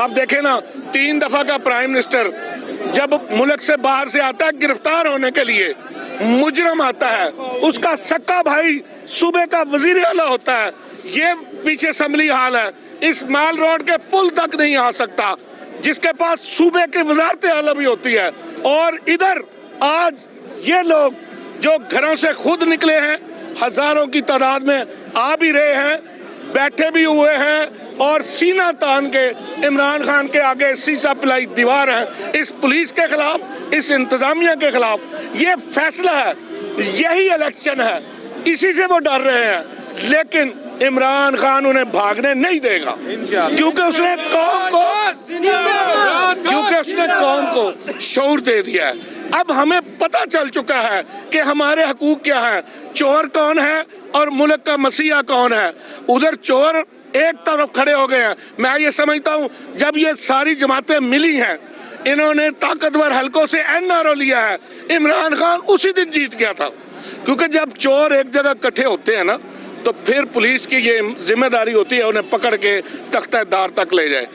آپ دیکھیں نا 3 دفعہ کا پرائم منسٹر جب ملک سے باہر سے آتا ہے گرفتار ہونے کے لیے، مجرم آتا ہے، اس کا سکا بھائی صوبے کا وزیر اعلیٰ ہوتا ہے، یہ پیچھے اسمبلی حال ہے، اس مال روڈ کے پل تک نہیں آ سکتا، جس کے پاس صوبے کی وزارت اعلیٰ بھی ہوتی ہے۔ اور ادھر آج یہ لوگ جو گھروں سے خود نکلے ہیں، ہزاروں کی تعداد میں آ بھی رہے ہیں، بیٹھے بھی ہوئے ہیں، اور سینہ تان کے عمران خان کے آگے سیسا پلائی دیوار ہے، اس پولیس کے خلاف، اس انتظامیہ کے خلاف۔ یہ فیصلہ ہے، یہی الیکشن ہے، اسی سے وہ ڈر رہے ہیں، لیکن عمران خان انہیں بھاگنے نہیں دے گا، کیونکہ اس نے قوم کو شعور دے دیا ہے۔ اب ہمیں پتہ چل چکا ہے کہ ہمارے حقوق کیا ہیں، چور کون ہے اور ملک کا مسیحا کون ہے۔ ادھر چور ایک طرف کھڑے ہو گئے ہیں۔ میں یہ سمجھتا ہوں جب یہ ساری جماعتیں ملی ہیں، انہوں نے طاقتور حلقوں سے NRO لیا ہے، عمران خان اسی دن جیت گیا تھا، کیونکہ جب چور ایک جگہ اکٹھے ہوتے ہیں نا تو پھر پولیس کی یہ ذمہ داری ہوتی ہے انہیں پکڑ کے تختہ دار تک لے جائے۔